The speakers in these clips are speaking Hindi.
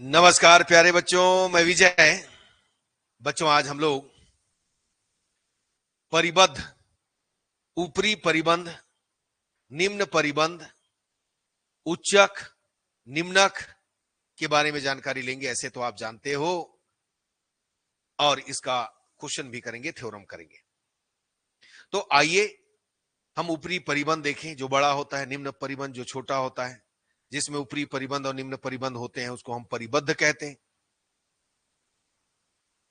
नमस्कार प्यारे बच्चों, मैं विजय। बच्चों, आज हम लोग परिबद्ध, ऊपरी परिबंध, निम्न परिबंध, उच्चक, निम्नक के बारे में जानकारी लेंगे। ऐसे तो आप जानते हो, और इसका क्वेश्चन भी करेंगे, थ्योरम करेंगे। तो आइए हम ऊपरी परिबंध देखें, जो बड़ा होता है, निम्न परिबंध जो छोटा होता है। जिसमें ऊपरी परिबंध और निम्न परिबंध होते हैं उसको हम परिबद्ध कहते हैं,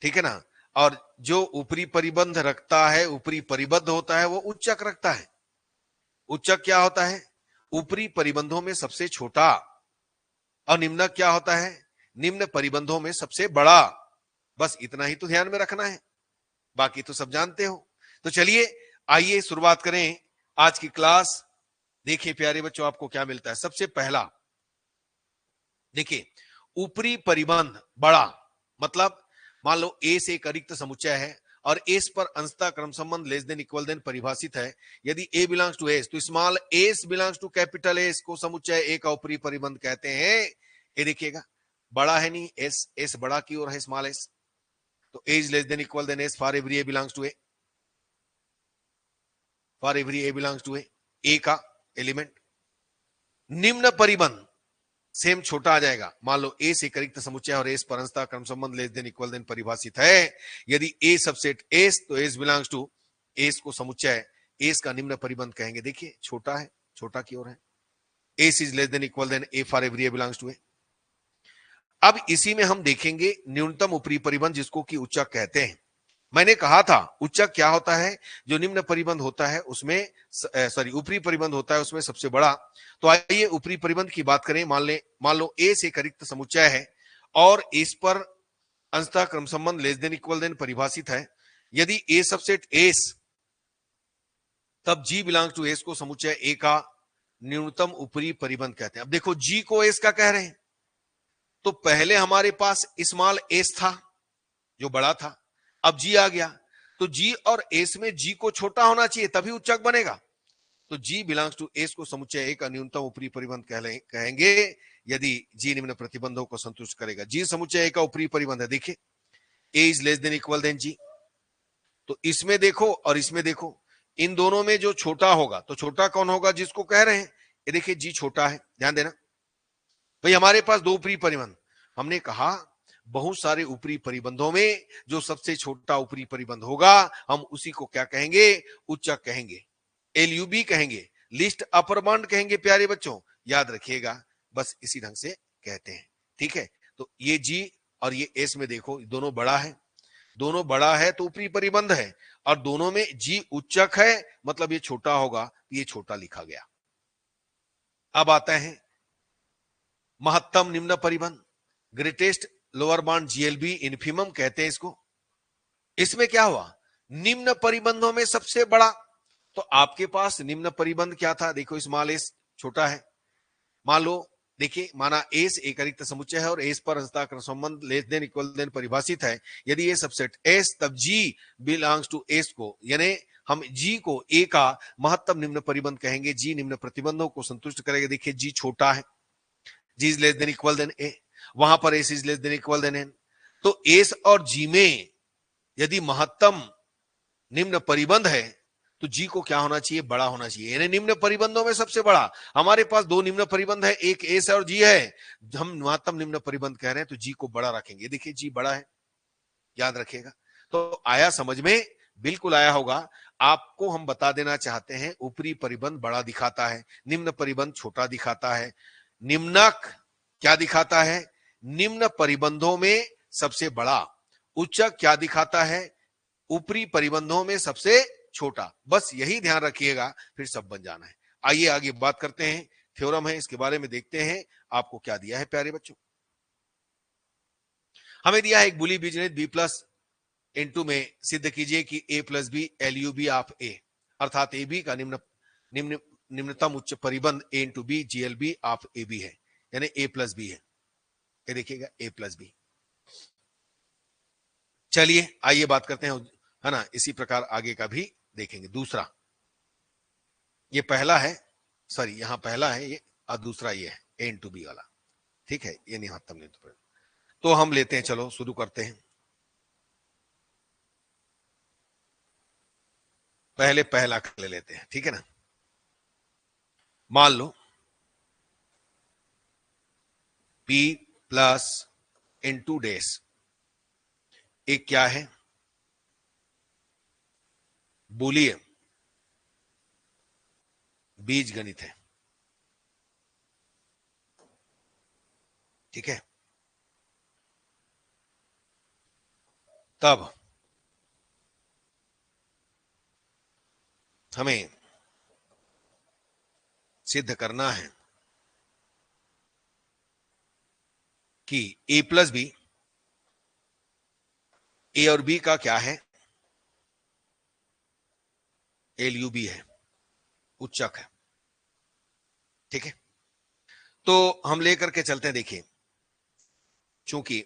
ठीक है ना। और जो ऊपरी परिबंध रखता है, ऊपरी परिबद्ध होता है, वो उच्चक रखता है। उच्चक क्या होता है? ऊपरी परिबंधों में सबसे छोटा। और निम्नक क्या होता है? निम्न परिबंधों में सबसे बड़ा। बस इतना ही तो ध्यान में रखना है, बाकी तो सब जानते हो। तो चलिए आइए शुरुआत करें आज की क्लास। देखिए प्यारे बच्चों, आपको क्या मिलता है। सबसे पहला देखिए, ऊपरी परिबंध बड़ा मतलब, मान लो ए से एक रिक्त समुच्चय है और एस पर अंशतः क्रम संबंध लेस देन इक्वल देन परिभाषित है। यदि ए बिलोंग्स टू एस, तो small S belongs to capital S को समुच्चय ए का ऊपरी परिबंध कहते हैं। ये देखिएगा, बड़ा है नहीं, एस एस बड़ा की ओर है, स्मॉल एस। तो A is less than equal than S for every A belongs to A, for every A belongs to A का एलिमेंट। निम्न परिबंध सेम छोटा आ जाएगा। मान लो ए से रिक्त समुच्चय और एस पर अंशतः क्रम संबंध लेस देन इक्वल देन परिभाषित है। यदि ए सबसेट एस, तो एस बिलोंग्स टू एस को समुच्चय एस का निम्न परिबंध कहेंगे। देखिए छोटा है, छोटा की ओर है। S is less than equal than A for every A belongs to A. अब इसी में हम देखेंगे न्यूनतम ऊपरी परिबंध, जिसको कि उच्चक कहते हैं। मैंने कहा था उच्चक क्या होता है? जो निम्न परिबंध होता है उसमें, ऊपरी परिबंध होता है उसमें सबसे बड़ा। तो आइए ऊपरी परिबंध की बात करें। मान लो ए से एक रिक्त समुच्चय है और इस पर अंशतः क्रम संबंध लेस देन इक्वल देन परिभाषित है। यदि ए सबसेट एस, तब जी बिलोंग्स टू एस को समुच्चय ए का न्यूनतम ऊपरी परिबंध कहते हैं। अब देखो, जी को एस का कह रहे हैं, तो पहले हमारे पास स्मॉल एस था जो बड़ा था, अब जी आ गया, तो जी और एस में जी को छोटा होना चाहिए तभी उच्चक बनेगा। तो जी बिलोंग्स टू एस को समुच्चय ए का न्यूनतम ऊपरी परिबंध कहेंगे यदि जी निम्न प्रतिबंधों को संतुष्ट करेगा। जी समुच्चय ए का ऊपरी परिबंध है। देखिए, A is less than equal than G. तो इसमें देखो और इसमें देखो, इन दोनों में जो छोटा होगा, तो छोटा कौन होगा? जिसको कह रहे हैं। ये देखिए, जी छोटा है, ध्यान देना भाई। हमारे पास दो ऊपरी परिबंध, हमने कहा बहुत सारे ऊपरी परिबंधों में जो सबसे छोटा ऊपरी परिबंध होगा, हम उसी को क्या कहेंगे? उच्चक कहेंगे, एलयूबी कहेंगे, लिस्ट अपर बाउंड कहेंगे। प्यारे बच्चों याद रखिएगा, बस इसी ढंग से कहते हैं, ठीक है। तो ये जी और ये एस में देखो, दोनों बड़ा है, दोनों बड़ा है तो ऊपरी परिबंध है, और दोनों में जी उच्चक है, मतलब ये छोटा होगा, ये छोटा लिखा गया। अब आता है महत्तम निम्न परिबंध, greatest lower bound, GLB, infimum कहते हैं इसको। इसमें क्या हुआ? निम्न परिबंधों में सबसे बड़ा। तो आपके पास निम्न परिबंध क्या था? देखो, स्मॉल एस छोटा है। मान लो, देखिए, माना एस एक रिक्त समुच्चय है और एस पर अंशतः क्रम संबंध लेस देन इक्वल देन परिभाषित है। यदि ए सबसेट एस, तब जी बिलोंग्स टू एस को, यानी हम जी को ए का महत्तम निम्न परिबंध कहेंगे। जी निम्न प्रतिबंधों को संतुष्ट करेगा। देखिए, जी छोटा है, G is less than equal than A, वहां पर S is less than equal than N. तो एस और जी में यदि महत्तम निम्न परिबंध है, तो जी को क्या होना चाहिए? बड़ा होना चाहिए, यानी निम्न परिबंधों में सबसे बड़ा। हमारे पास दो निम्न परिबंध है, एक एस और जी है, हम महत्तम निम्न परिबंध कह रहे हैं तो जी को बड़ा रखेंगे। देखिए, जी बड़ा है, याद रखिएगा। तो आया समझ में? बिल्कुल आया होगा। आपको हम बता देना चाहते हैं, ऊपरी परिबंध बड़ा दिखाता है, निम्न परिबंध छोटा दिखाता है। निम्नक क्या दिखाता है? निम्न परिबंधों में सबसे बड़ा। उच्चक क्या दिखाता है? ऊपरी परिबंधों में सबसे छोटा। बस यही ध्यान रखिएगा, फिर सब बन जाना है। आइए आगे बात करते हैं, थ्योरम है, इसके बारे में देखते हैं आपको क्या दिया है प्यारे बच्चों। हमें दिया है एक बुली बीजगणित बी प्लस इंटू में सिद्ध कीजिए कि A plus B L U B of A, अर्थात ए बी का निम्न निम्नतम उच्च परिबंध A into B G L B of A B है, यानी ए प्लस बी है। ये देखिएगा, ए प्लस बी। चलिए आइए बात करते हैं, है ना। इसी प्रकार आगे का भी देखेंगे। दूसरा, ये पहला है, सॉरी यहां पहला है ये, और दूसरा ये है ए इंटू बी वाला, ठीक है। ये नहीं महत्तम नहीं, तो हम लेते हैं, चलो शुरू करते हैं। पहले पहला ले लेते हैं, ठीक है ना। मान लो p प्लस इंटू डेज एक क्या है, बोलिए, बीज गणित है, ठीक है। तब हमें सिद्ध करना है कि a प्लस बी, ए और बी का क्या है, LUB है, उच्चक है, ठीक है। तो हम लेकर के चलते हैं, देखिए, चूंकि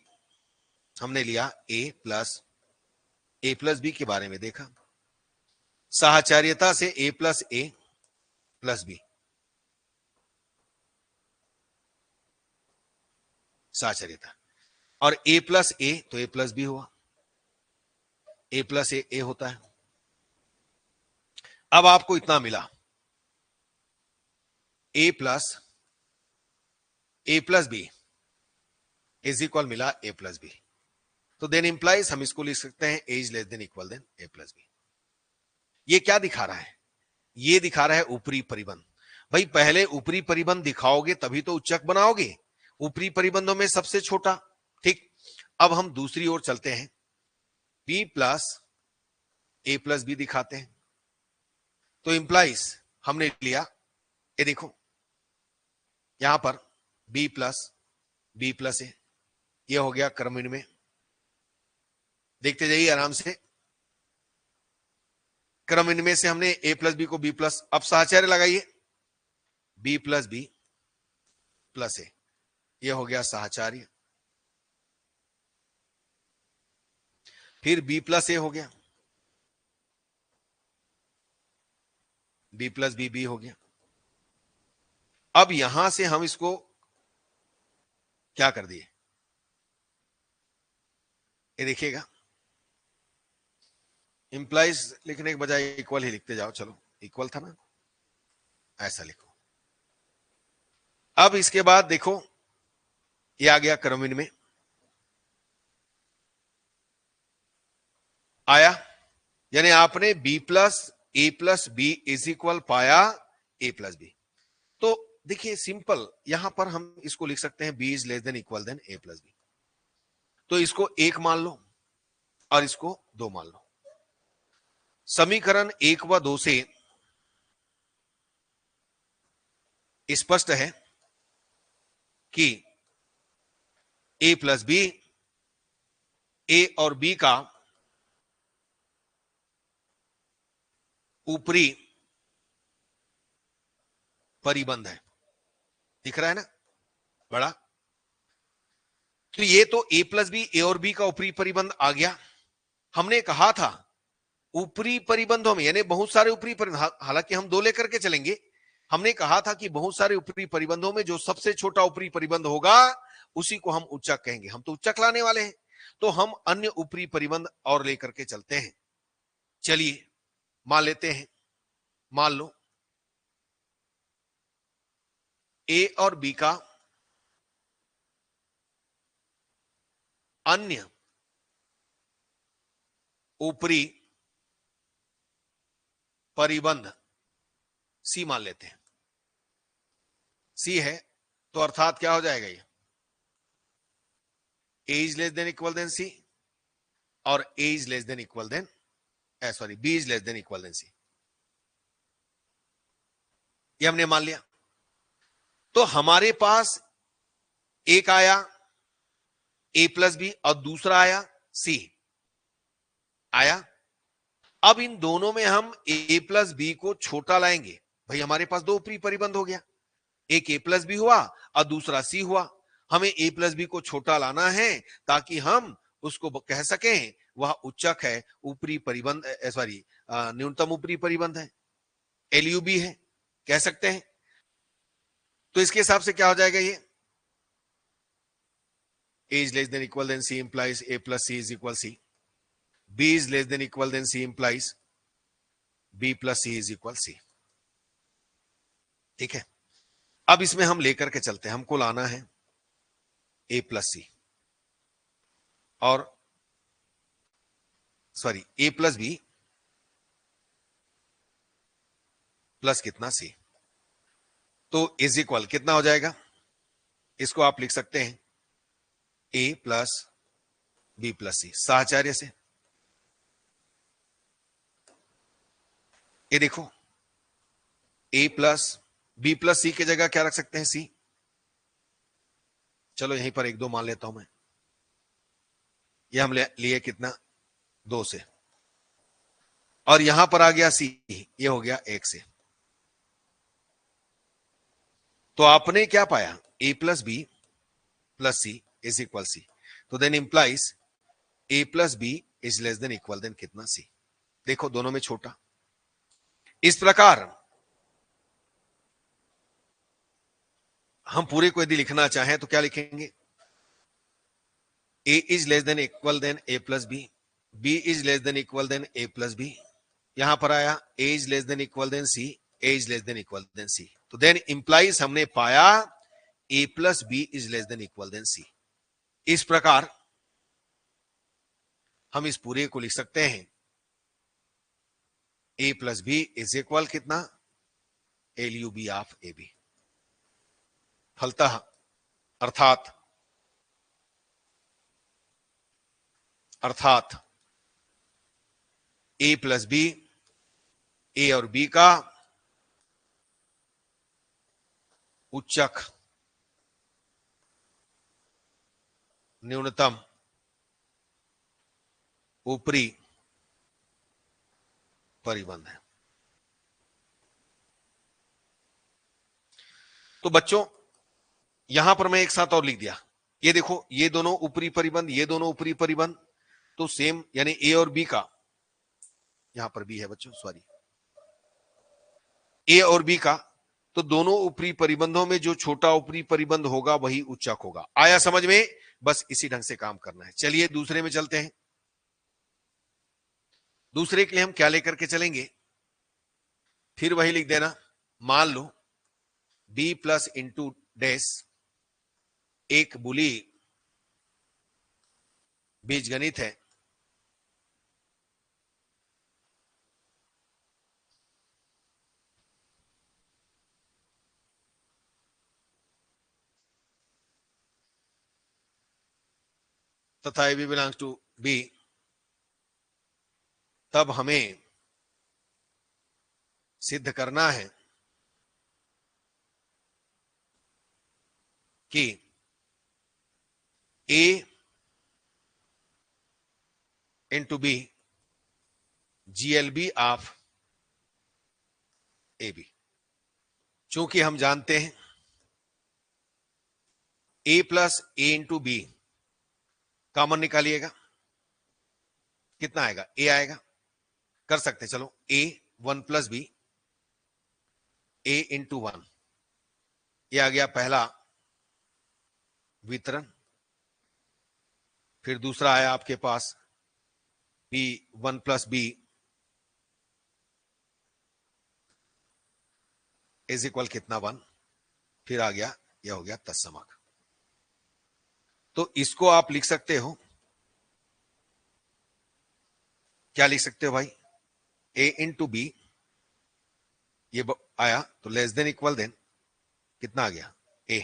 हमने लिया ए प्लस बी के बारे में देखा, साहचर्यता से ए प्लस बी, साहचर्यता, और ए प्लस ए तो ए प्लस बी हुआ, ए प्लस ए होता है। अब आपको इतना मिला, A plus B is equal मिला ए प्लस बी, तो देन इंप्लाइज हम इसको लिख सकते हैं A is less than equal than A plus B. ये क्या दिखा रहा है, ये दिखा रहा है ऊपरी परिबंध। भाई पहले ऊपरी परिबंध दिखाओगे तभी तो उच्चक बनाओगे, ऊपरी परिबंधों में सबसे छोटा, ठीक। अब हम दूसरी ओर चलते हैं, बी प्लस ए प्लस बी दिखाते हैं, तो इंप्लाइज हमने लिया, ये देखो यहां पर बी प्लस ए, ये हो गया क्रम में, देखते जाइए आराम से, क्रम इनमें से हमने ए प्लस बी को बी प्लस, अब साहचर्य लगाइए, बी प्लस ए, ये हो गया साहचर्य, फिर बी प्लस ए हो गया, बी प्लस बी हो गया। अब यहां से हम इसको क्या कर दिए, ये देखिएगा, इंप्लाइज लिखने के बजाय इक्वल ही लिखते जाओ, चलो इक्वल था ना, ऐसा लिखो। अब इसके बाद देखो ये आ गया क्रमिन में, आया, यानी आपने B plus B is equal पाया ए प्लस बी। तो देखिए सिंपल, यहां पर हम इसको लिख सकते हैं B is less than equal than A plus B, तो इसको एक मान लो और इसको दो मान लो। समीकरण 1 व 2 से स्पष्ट है कि ए प्लस बी ए और बी का ऊपरी परिबंध है, दिख रहा है ना बड़ा। तो ये तो ए प्लस बी ए और बी का ऊपरी परिबंध आ गया। हमने कहा था ऊपरी परिबंधों में, यानी बहुत सारे ऊपरी परिबंध, हालांकि हम दो लेकर के चलेंगे, हमने कहा था कि बहुत सारे ऊपरी परिबंधों में जो सबसे छोटा ऊपरी परिबंध होगा उसी को हम उच्चक कहेंगे। हम तो उच्चक लाने वाले हैं, तो हम अन्य ऊपरी परिबंध और लेकर के चलते हैं। चलिए मान लेते हैं, मान लो ए और बी का अन्य ऊपरी परिबंध सी मान लेते हैं, सी है, तो अर्थात क्या हो जाएगा, ये A is less than equal than C और A is less than equal than sorry B is less than equal than C, ये हमने मान लिया। तो हमारे पास एक आया ए प्लस बी और दूसरा आया सी आया। अब इन दोनों में हम ए प्लस बी को छोटा लाएंगे, भाई हमारे पास दो ऊपरी परिबंध हो गया, एक ए प्लस बी हुआ और दूसरा सी हुआ। हमें ए प्लस बी को छोटा लाना है ताकि हम उसको कह सकें वह उच्चक है, ऊपरी परिबंध सॉरी न्यूनतम ऊपरी परिबंध है, LUB है, कह सकते हैं। तो इसके हिसाब से क्या हो जाएगा, ये A is less than equal than C implies A plus C is equal C. B is less than equal than C implies B plus C is equal C. ठीक है, अब इसमें हम लेकर के चलते हैं, हमको लाना है A प्लस C और sorry A plus B plus कितना C, तो इज इक्वल कितना हो जाएगा, इसको आप लिख सकते हैं A plus B plus C साहचर्य से। ये देखो A plus B plus C की जगह क्या रख सकते हैं C, चलो यहीं पर 1 2 मान लेता हूं मैं, ये हम लिए कितना 2 से, और यहां पर आ गया C, ये हो गया 1 से। तो आपने क्या पाया, A plus B plus C is equal C, तो then implies A plus B is less than equal than कितना C। देखो दोनों में छोटा, इस प्रकार हम पूरे को यदि लिखना चाहें तो क्या लिखेंगे, A is less than equal than A plus B, B is less than equal than A plus B, यहां पर आया A is less than equal than C, A is less than equal than C, तो देन इंप्लाइज हमने पाया A plus B is less than equal than C। इस प्रकार हम इस पूरे को लिख सकते हैं A plus B is equal कितना LUB ऑफ AB, फलतः अर्थात A प्लस B, A और B का उच्चक न्यूनतम ऊपरी परिबंध है। तो बच्चों यहां पर मैं एक साथ और लिख दिया, ये देखो ये दोनों ऊपरी परिबंध, ये दोनों ऊपरी परिबंध, तो सेम यानी A और B का, यहां पर B है बच्चों सॉरी, A और B का, तो दोनों ऊपरी परिबंधों में जो छोटा ऊपरी परिबंध होगा वही उच्चक होगा। आया समझ में, बस इसी ढंग से काम करना है। चलिए दूसरे में चलते हैं। दूसरे के लिए हम क्या लेकर के चलेंगे, फिर वही लिख देना, मान लो B प्लस इंटू डैश एक बुली बीजगणित है, तथा AB बिलोंग्स टू B, तब हमें सिद्ध करना है कि A into B GLB of AB। चूंकि हम जानते हैं A plus A into B common निकालिएगा, कितना आएगा, A आएगा, कर सकते चलो A 1 plus B A into 1, ये आ गया पहला वितरण। फिर दूसरा आया आपके पास B 1 plus B is equal कितना 1, फिर आ गया यह हो गया तत्समक। तो इसको आप लिख सकते हो, क्या लिख सकते हो भाई, A इंटू B ये आया तो लेस देन इक्वल देन कितना आ गया A,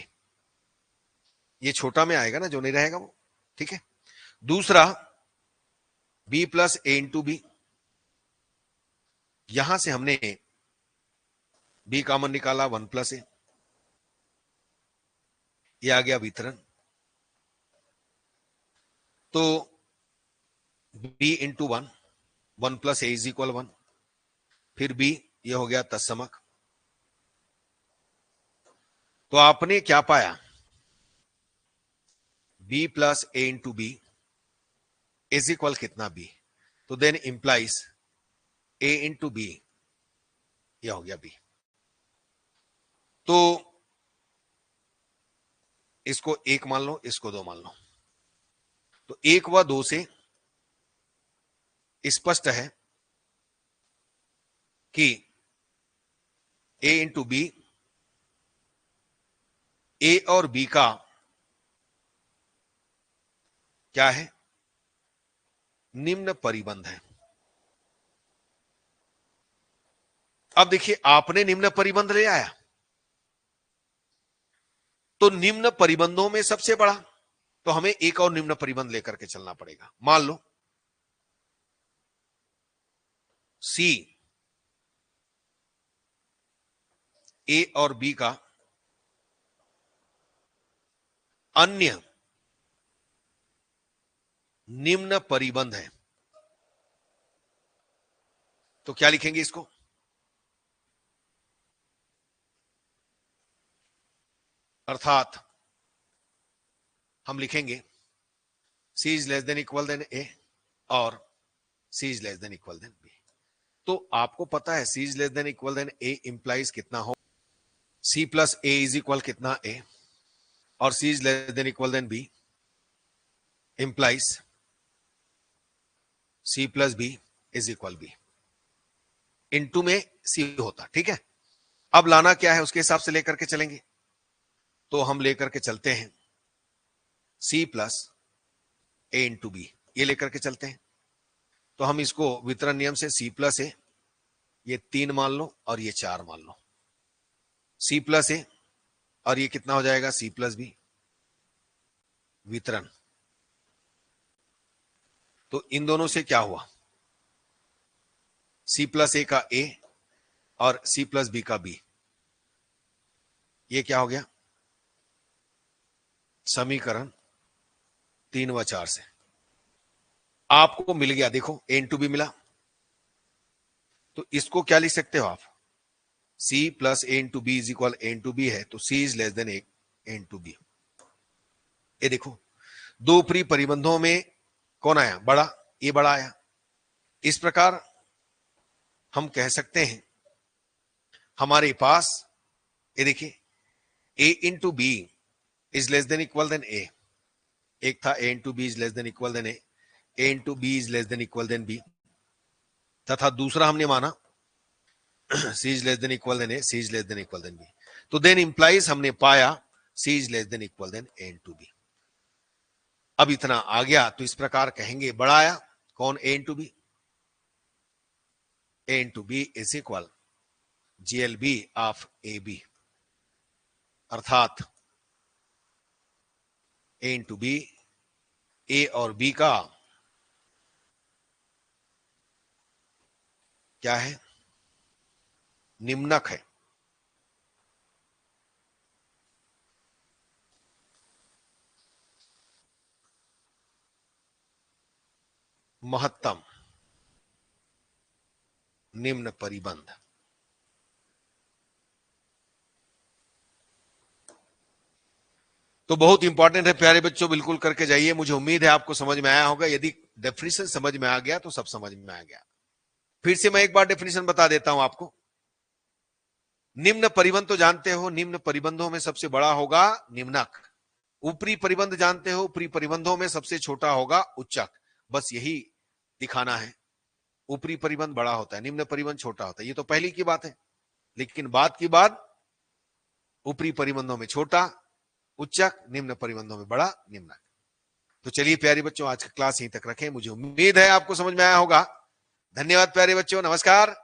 ये छोटा में आएगा ना, जो नहीं रहेगा वो, ठीक है। दूसरा B plus A into B, यहां से हमने B कॉमन निकाला 1 प्लस A, ये आ गया वितरण। तो B into 1 1 plus A is equal 1, फिर B ये हो गया तत्समक। तो आपने क्या पाया, B plus A into B is equal कितना B, तो then implies A into B यह हो गया B। तो इसको 1 मान लो, इसको 2 मान लो, तो 1 व 2 से स्पष्ट है कि a इंटू बी, ए और बी का क्या है, निम्न परिबंध है। अब देखिए, आपने निम्न परिबंध ले आया, तो निम्न परिबंधों में सबसे बड़ा, तो हमें एक और निम्न परिबंध लेकर के चलना पड़ेगा। मान लो सी ए और बी का अन्य निम्न परिबंध है, तो क्या लिखेंगे इसको, अर्थात हम लिखेंगे C is less than equal than A और C is less than equal than B. तो आपको पता है C is less than equal than A implies कितना हो, C plus A is equal कितना ए, और C is less than equal than B implies C plus B is equal B. Into में C होता, ठीक है। अब लाना क्या है उसके हिसाब से लेकर के चलेंगे, तो हम लेकर के चलते हैं C plus A into B, ये लेकर के चलते हैं। तो हम इसको वितरण नियम से C प्लस ए, ये 3 मान लो और ये 4 मान लो, C प्लस ए और ये कितना हो जाएगा C प्लस बी वितरण। तो इन दोनों से क्या हुआ, C प्लस ए का ए और C प्लस बी का बी, ये क्या हो गया, समीकरण 3 व 4 से आपको मिल गया। देखो ए इंटू बी मिला, तो इसको क्या लिख सकते हो आप, C plus A into B is equal A into B है, तो C is less than A into B. ये देखो, दो ऊपरी परिबंधों में कौन आया, बड़ा, ये बड़ा आया। इस प्रकार हम कह सकते हैं हमारे पास, ये देखिए, a into B is less than equal than A, एक था a into B is less than equal than A into B is less than equal than B, तथा दूसरा हमने माना C is less than equal than A, C is less than equal than B. तो देन इंप्लाइज हमने पाया C is less than equal than A into B. अब इतना आ गया तो इस प्रकार कहेंगे, बड़ा आया कौन, A into B, A into B is equal GLB of A B, अर्थात ए इंटू बी, ए और बी का क्या है, निम्नक है। महत्तम निम्न परिबंध। तो बहुत इंपॉर्टेंट है प्यारे बच्चों, बिल्कुल करके जाइए। मुझे उम्मीद है आपको समझ में आया होगा। यदि डेफिनेशन समझ में आ गया तो सब समझ में आ गया। फिर से मैं एक बार डेफिनेशन बता देता हूं आपको। निम्न परिबंध तो जानते हो, निम्न परिबंधों में सबसे बड़ा होगा निम्नक। ऊपरी परिबंध जानते हो, ऊपरी परिबंधों में सबसे छोटा होगा उच्चक। बस यही दिखाना है, ऊपरी परिबंध बड़ा होता है, निम्न परिबंध छोटा होता है। ये तो पहली की बात है, लेकिन बात की बात, ऊपरी परिबंधों में छोटा उच्चक, निम्न परिबंधों में बड़ा निम्नक। तो चलिए प्यारे बच्चों, आज का क्लास यहीं तक रखें। मुझे उम्मीद है आपको समझ में आया होगा। धन्यवाद प्यारे बच्चों, नमस्कार।